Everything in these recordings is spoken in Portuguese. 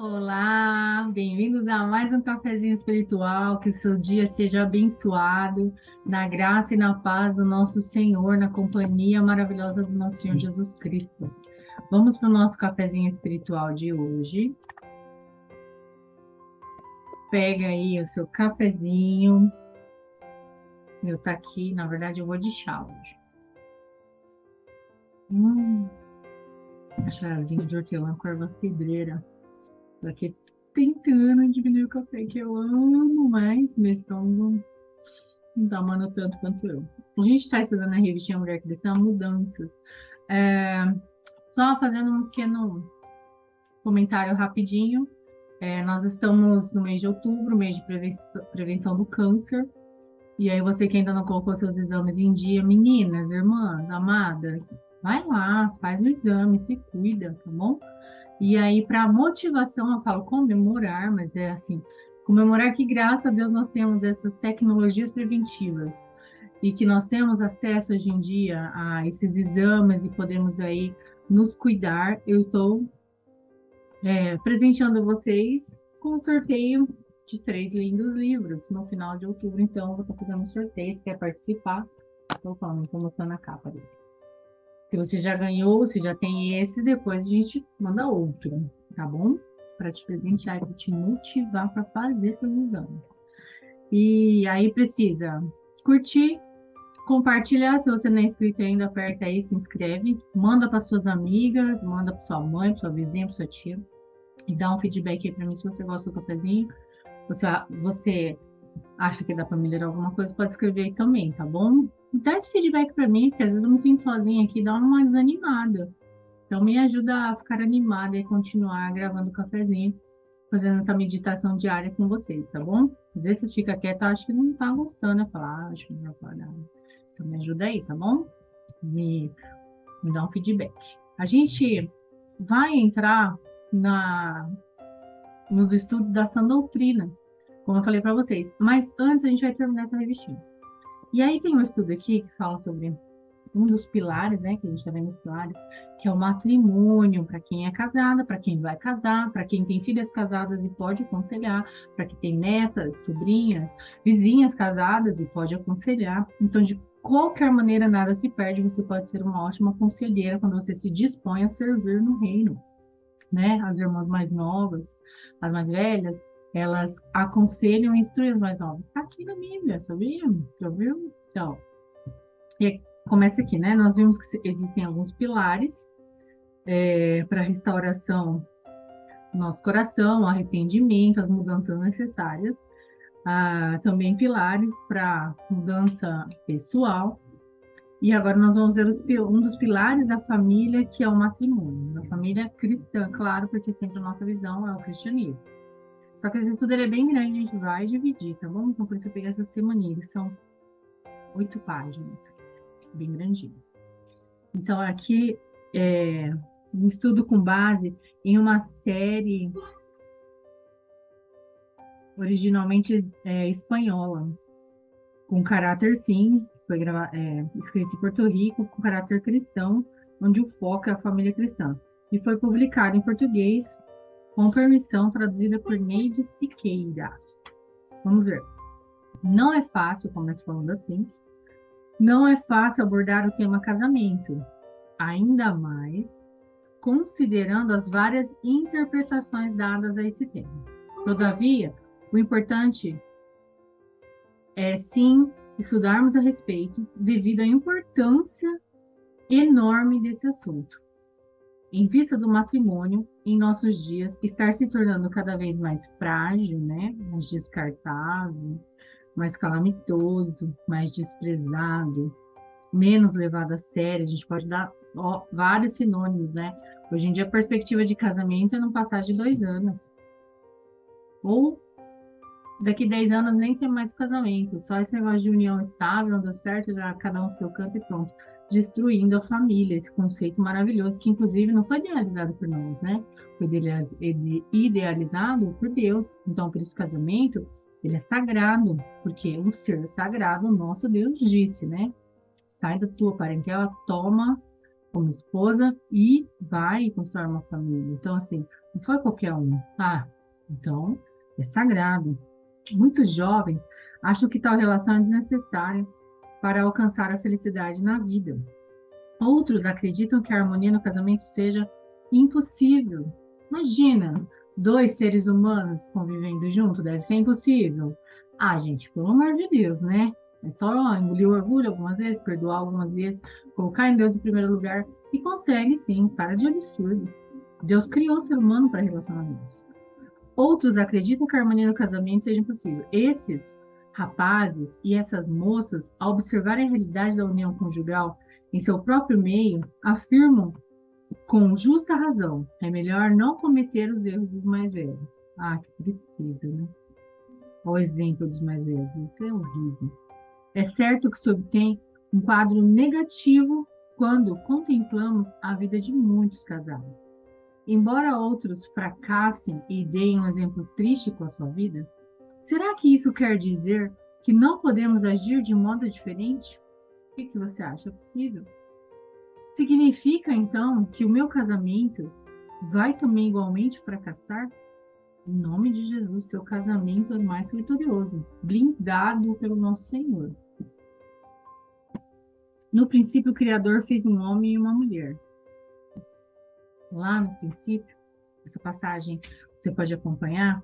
Olá, bem-vindos a mais um cafezinho espiritual. Que o seu dia seja abençoado na graça e na paz do nosso Senhor, na companhia maravilhosa do nosso Senhor Jesus Cristo. Vamos para o nosso cafezinho espiritual de hoje. Pega aí o seu cafezinho. Meu tá aqui, na verdade eu vou de chá hoje. Chazinho de hortelã com erva cidreira. Tô aqui tentando diminuir o café que eu amo, mas meu estômago não tá amando tanto quanto eu. A gente está estudando a revistinha Mulher Cristã Mudanças. É, só fazendo um pequeno comentário rapidinho. Nós estamos no mês de outubro, mês de prevenção do câncer. E aí, você que ainda não colocou seus exames em dia, meninas, irmãs, amadas, vai lá, faz o exame, se cuida, tá bom? E aí, para motivação, eu falo comemorar, mas é assim, comemorar que, graças a Deus, nós temos essas tecnologias preventivas e que nós temos acesso hoje em dia a esses exames e podemos aí nos cuidar. Eu estou presenteando vocês com um sorteio de 3 lindos livros no final de outubro. Então, eu vou estar fazendo um sorteio. Se quer participar, estou falando, estou mostrando a capa dele. Se você já ganhou, se já tem esse, depois a gente manda outro, tá bom? Para te presentear e te motivar para fazer seus exames. E aí precisa curtir, compartilhar. Se você não é inscrito ainda, aperta aí, se inscreve. Manda para suas amigas, manda para sua mãe, para sua vizinha, para sua tia. E dá um feedback aí para mim se você gosta do cafezinho. Você acha que dá para melhorar alguma coisa, pode escrever aí também, tá bom? Dá esse feedback para mim, porque às vezes eu me sinto sozinha aqui, dá uma desanimada. Então me ajuda a ficar animada e continuar gravando o cafezinho, fazendo essa meditação diária com vocês, tá bom? Às vezes você fica quieto, acho que não tá gostando, eu falo, acho que não vai dar. Então me ajuda aí, tá bom? Me, me dá um feedback. A gente vai entrar nos estudos da sã doutrina, como eu falei para vocês. Mas antes a gente vai terminar essa revistinha. E aí tem um estudo aqui que fala sobre um dos pilares, né, que a gente está vendo os pilares, que é o matrimônio, para quem é casada, para quem vai casar, para quem tem filhas casadas e pode aconselhar, para quem tem netas, sobrinhas, vizinhas casadas e pode aconselhar. Então, de qualquer maneira, nada se perde, você pode ser uma ótima conselheira quando você se dispõe a servir no reino, né? As irmãs mais novas, as mais velhas, elas aconselham e instruem as mais novas. Está aqui na Bíblia, sabia? Já viu? Então, e começa aqui, né? Nós vimos que existem alguns pilares para a restauração do nosso coração, o arrependimento, as mudanças necessárias. Também pilares para mudança pessoal. E agora nós vamos ver um dos pilares da família, que é o matrimônio. Da família cristã, claro, porque sempre a nossa visão é o cristianismo. Só que esse estudo ele é bem grande, a gente vai dividir, tá bom? Então, por isso eu peguei essa semaninha, são 8 páginas, bem grandinho. Então, aqui é um estudo com base em uma série originalmente espanhola, com caráter, sim, foi escrito em Porto Rico, com caráter cristão, onde o foco é a família cristã. E foi publicado em português, com permissão, traduzida por Neide Siqueira. Vamos ver. Não é fácil, começo falando assim, não é fácil abordar o tema casamento, ainda mais considerando as várias interpretações dadas a esse tema. Todavia, o importante é sim estudarmos a respeito, devido à importância enorme desse assunto. Em vista do matrimônio, em nossos dias, estar se tornando cada vez mais frágil, né? Mais descartável, mais calamitoso, mais desprezado, menos levado a sério. A gente pode dar vários sinônimos, né? Hoje em dia, a perspectiva de casamento é não passar de 2 anos. Ou Daqui 10 anos nem tem mais casamento, só esse negócio de união estável, não deu certo, já cada um no seu canto e pronto. Destruindo a família, esse conceito maravilhoso, que inclusive não foi idealizado por nós, né? Foi idealizado por Deus. Então, por isso o casamento, ele é sagrado, porque é um ser sagrado, o nosso Deus disse, né? Sai da tua parentela, toma como esposa e vai e constrói uma família. Então, assim, não foi qualquer um, tá? Então, é sagrado. Muitos jovens acham que tal relação é desnecessária para alcançar a felicidade na vida. Outros acreditam que a harmonia no casamento seja impossível. Imagina, dois seres humanos convivendo juntos, deve ser impossível. Ah, gente, pelo amor de Deus, né? É só engolir o orgulho algumas vezes, perdoar algumas vezes, colocar em Deus em primeiro lugar e consegue sim, para de absurdo. Deus criou o ser humano para relacionamentos. Outros acreditam que a harmonia no casamento seja impossível. Esses rapazes e essas moças, ao observarem a realidade da união conjugal em seu próprio meio, afirmam com justa razão: é melhor não cometer os erros dos mais velhos. Ah, que tristeza, né? Olha o exemplo dos mais velhos. Isso é horrível. É certo que se obtém um quadro negativo quando contemplamos a vida de muitos casais. Embora outros fracassem e deem um exemplo triste com a sua vida, será que isso quer dizer que não podemos agir de modo diferente? O que você acha? É possível? Significa, então, que o meu casamento vai também igualmente fracassar? Em nome de Jesus, seu casamento é mais vitorioso, blindado pelo nosso Senhor. No princípio, o Criador fez um homem e uma mulher. Lá no princípio, essa passagem você pode acompanhar.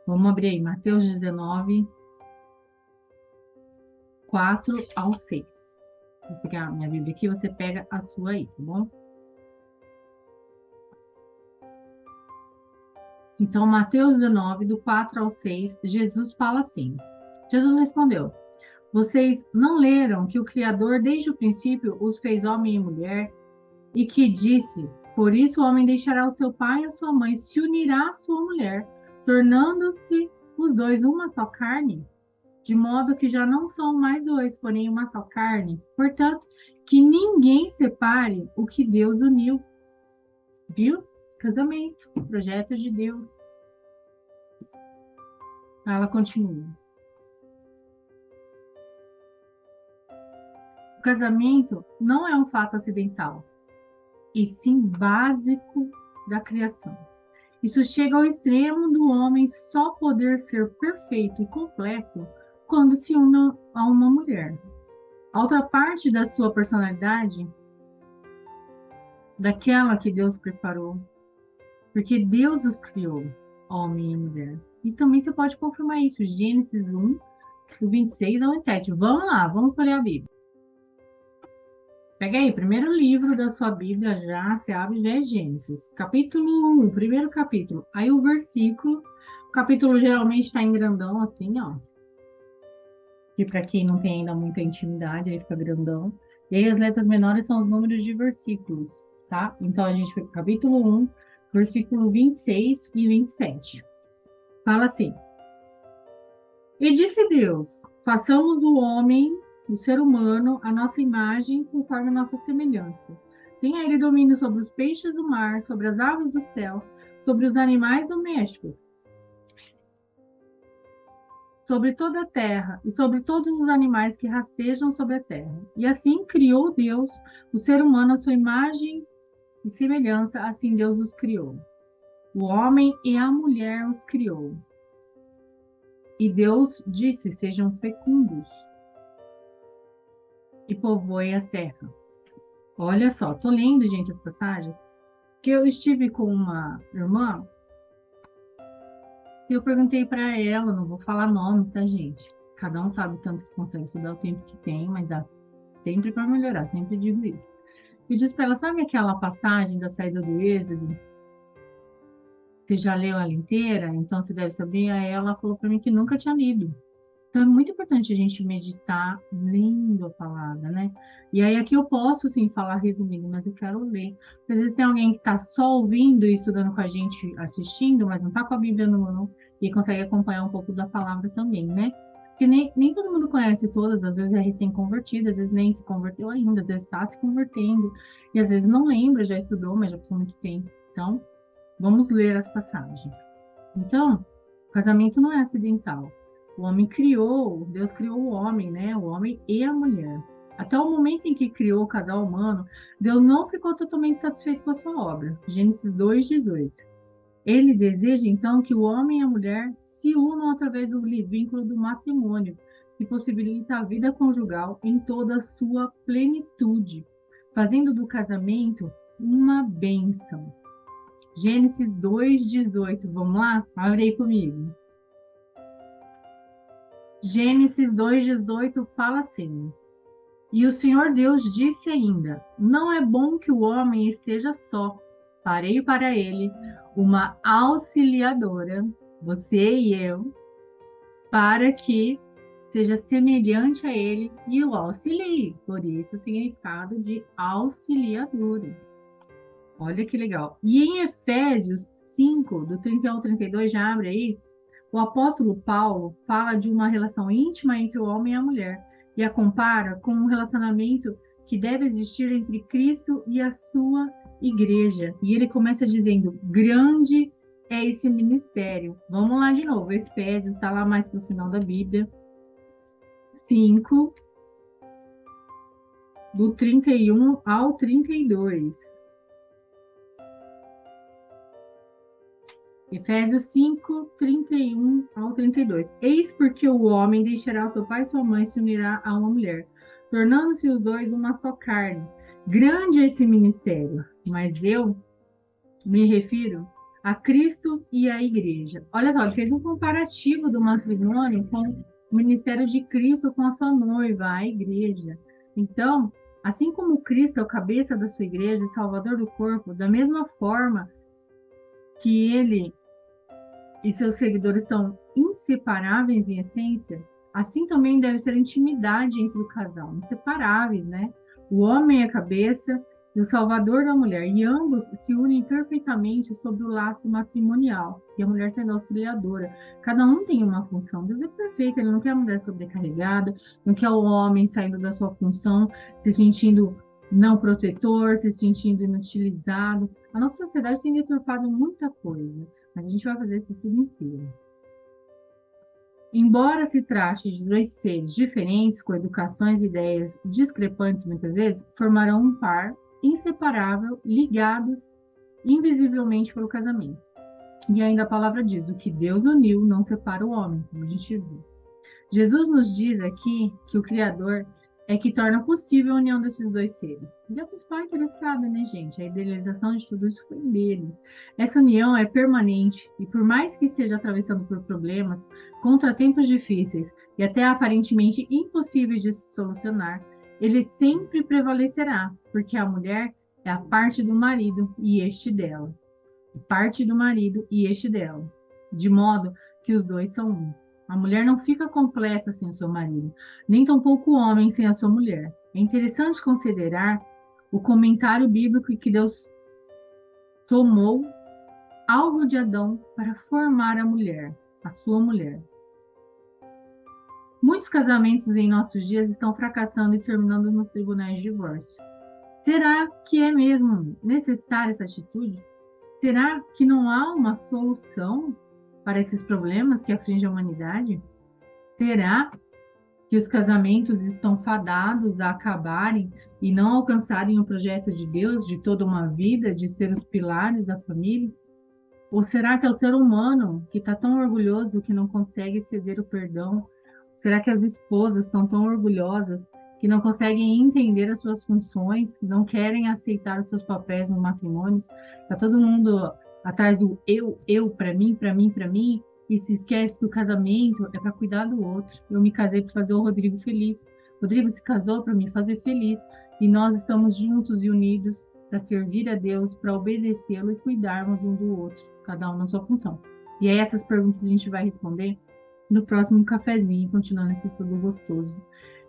Vamos abrir aí, Mateus 19, 4 ao 6. Vou pegar a minha Bíblia aqui, você pega a sua aí, tá bom? Então, Mateus 19, do 4 ao 6, Jesus fala assim. Jesus respondeu: vocês não leram que o Criador desde o princípio os fez homem e mulher e que disse: por isso o homem deixará o seu pai e a sua mãe, se unirá à sua mulher, tornando-se os dois uma só carne? De modo que já não são mais dois, porém uma só carne. Portanto, que ninguém separe o que Deus uniu. Viu? Casamento, projeto de Deus. Ela continua. O casamento não é um fato acidental, e sim básico da criação. Isso chega ao extremo do homem só poder ser perfeito e completo quando se une a uma mulher. A outra parte da sua personalidade, daquela que Deus preparou, porque Deus os criou, homem e mulher. E também você pode confirmar isso, Gênesis 1, do 26 ao 27. Vamos lá, vamos ler a Bíblia. Pega aí, primeiro livro da sua Bíblia, já se abre, já é Gênesis. Capítulo 1, primeiro capítulo. Aí o versículo, o capítulo geralmente está em grandão, assim, ó. Que para quem não tem ainda muita intimidade, aí fica grandão. E aí as letras menores são os números de versículos, tá? Então a gente fica capítulo 1, versículo 26 e 27. Fala assim: e disse Deus: façamos o homem, o ser humano, a nossa imagem, conforme a nossa semelhança. Tenha ele domínio sobre os peixes do mar, sobre as aves do céu, sobre os animais domésticos, sobre toda a terra e sobre todos os animais que rastejam sobre a terra. E assim criou Deus o ser humano à sua imagem e semelhança, assim Deus os criou. O homem e a mulher os criou. E Deus disse: sejam fecundos e povoem a terra. Olha só, tô lendo, gente, as passagens, que eu estive com uma irmã e eu perguntei para ela, não vou falar nomes, tá, gente? Cada um sabe o tanto que consegue estudar, o tempo que tem, mas dá sempre para melhorar, sempre digo isso. Eu disse para ela, sabe aquela passagem da saída do Êxodo? Você já leu ela inteira? Então você deve saber. Aí ela falou para mim que nunca tinha lido. Então, é muito importante a gente meditar lendo a palavra, né? E aí, aqui eu posso, sim, falar resumindo, mas eu quero ler. Às vezes tem alguém que está só ouvindo e estudando com a gente, assistindo, mas não está com a Bíblia na mão. e consegue acompanhar um pouco da palavra também, né? Porque nem todo mundo conhece todas, às vezes é recém-convertido, às vezes nem se converteu ainda, às vezes está se convertendo, e às vezes não lembra, já estudou, mas já passou muito tempo. Então, vamos ler as passagens. Então, o casamento não é acidental. O homem criou, Deus criou o homem, né? O homem e a mulher. Até o momento em que criou o casal humano, Deus não ficou totalmente satisfeito com a sua obra. Gênesis 2:18. Ele deseja, então, que o homem e a mulher se unam através do vínculo do matrimônio, que possibilita a vida conjugal em toda a sua plenitude, fazendo do casamento uma bênção. Gênesis 2:18. Vamos lá? Abre aí comigo. Gênesis 2:18 fala assim: E o Senhor Deus disse ainda: Não é bom que o homem esteja só. Farei para ele uma auxiliadora, você e eu, para que seja semelhante a ele e o auxilie. Por isso o significado de auxiliadora. Olha que legal. E em Efésios 5, do 31 ao 32, já abre aí, o apóstolo Paulo fala de uma relação íntima entre o homem e a mulher e a compara com um relacionamento que deve existir entre Cristo e a sua igreja. E ele começa dizendo: grande é esse ministério. Vamos lá de novo, Efésios, está lá mais para o final da Bíblia. 5, do 31 ao 32. Efésios 5, 31 ao 32. Eis porque o homem deixará o seu pai e sua mãe e se unirá a uma mulher, tornando-se os dois uma só carne. Grande é esse ministério, mas eu me refiro a Cristo e à igreja. Olha só, ele fez um comparativo do matrimônio com o ministério de Cristo com a sua noiva, a igreja. Então, assim como Cristo é o cabeça da sua igreja, salvador do corpo, da mesma forma que ele e seus seguidores são inseparáveis em essência, assim também deve ser a intimidade entre o casal, inseparáveis, né? O homem é a cabeça e o salvador da mulher, e ambos se unem perfeitamente sob o laço matrimonial, e a mulher sendo auxiliadora. Cada um tem uma função. Deus é perfeito, ele não quer a mulher sobrecarregada, não quer o homem saindo da sua função, se sentindo não protetor, se sentindo inutilizado. A nossa sociedade tem deturpado muita coisa. Mas a gente vai fazer esse tudo inteiro. Embora se trate de dois seres diferentes, com educações e ideias discrepantes muitas vezes, formarão um par inseparável, ligados invisivelmente pelo casamento. E ainda a palavra diz: o que Deus uniu não separa o homem, como a gente viu. Jesus nos diz aqui que o Criador é que torna possível a união desses dois seres. E a principal interessada, né, gente? A idealização de tudo isso foi dele. Essa união é permanente e por mais que esteja atravessando por problemas, contratempos difíceis e até aparentemente impossíveis de se solucionar, ele sempre prevalecerá, porque a mulher é a parte do marido e este dela. Parte do marido e este dela. De modo que os dois são um. A mulher não fica completa sem o seu marido, nem tampouco o homem sem a sua mulher. É interessante considerar o comentário bíblico que Deus tomou algo de Adão para formar a mulher, a sua mulher. Muitos casamentos em nossos dias estão fracassando e terminando nos tribunais de divórcio. Será que é mesmo necessária essa atitude? Será que não há uma solução para esses problemas que afligem a humanidade? Será que os casamentos estão fadados a acabarem e não alcançarem o projeto de Deus de toda uma vida, de ser os pilares da família? Ou será que é o ser humano que está tão orgulhoso que não consegue ceder o perdão? Será que as esposas estão tão orgulhosas que não conseguem entender as suas funções, não querem aceitar os seus papéis no matrimônio? Está todo mundo atrás do eu, para mim, para mim, para mim, e se esquece que o casamento é para cuidar do outro. Eu me casei para fazer o Rodrigo feliz. O Rodrigo se casou para me fazer feliz. E nós estamos juntos e unidos para servir a Deus, para obedecê-lo e cuidarmos um do outro, cada um na sua função. E aí essas perguntas a gente vai responder no próximo cafezinho, continuando esse estudo gostoso.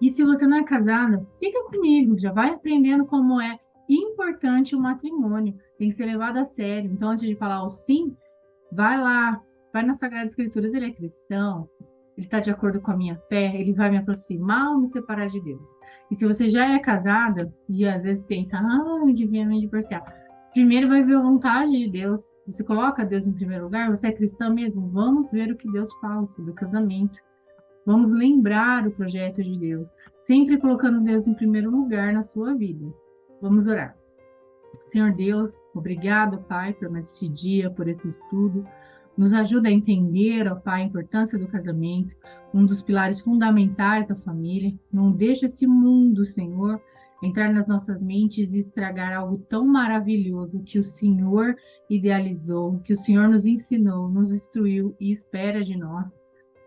E se você não é casada, fica comigo, já vai aprendendo como é importante o matrimônio, tem que ser levado a sério. Então, antes de falar o sim, vai lá, vai nas Sagradas Escrituras, ele é cristão, ele está de acordo com a minha fé, ele vai me aproximar ou me separar de Deus? E se você já é casada e às vezes pensa, eu devia me divorciar, primeiro vai ver a vontade de Deus. Você coloca Deus em primeiro lugar, você é cristã mesmo? Vamos ver o que Deus fala sobre o casamento. Vamos lembrar o projeto de Deus, sempre colocando Deus em primeiro lugar na sua vida. Vamos orar. Senhor Deus, obrigado, Pai, por mais este dia, por esse estudo. Nos ajuda a entender, ó Pai, a importância do casamento, um dos pilares fundamentais da família. Não deixa esse mundo, Senhor, entrar nas nossas mentes e estragar algo tão maravilhoso que o Senhor idealizou, que o Senhor nos ensinou, nos instruiu e espera de nós.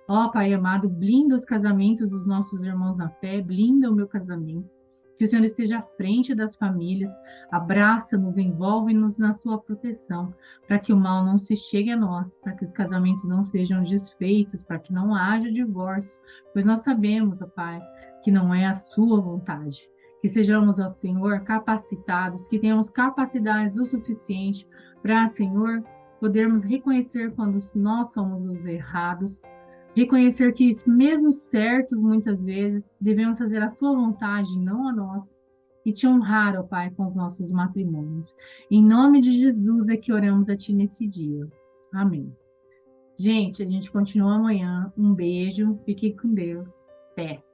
Ó Pai amado, blinda os casamentos dos nossos irmãos na fé, blinda o meu casamento. Que o Senhor esteja à frente das famílias, abraça-nos, envolve-nos na sua proteção, para que o mal não se chegue a nós, para que os casamentos não sejam desfeitos, para que não haja divórcio, pois nós sabemos, ó Pai, que não é a sua vontade. Que sejamos, ó Senhor, capacitados, que tenhamos capacidades o suficiente para, Senhor, podermos reconhecer quando nós somos os errados, reconhecer que, mesmo certos, muitas vezes, devemos fazer a sua vontade, não a nossa, e te honrar, ó Pai, com os nossos matrimônios. Em nome de Jesus é que oramos a Ti nesse dia. Amém. Gente, a gente continua amanhã. Um beijo, fique com Deus. Até.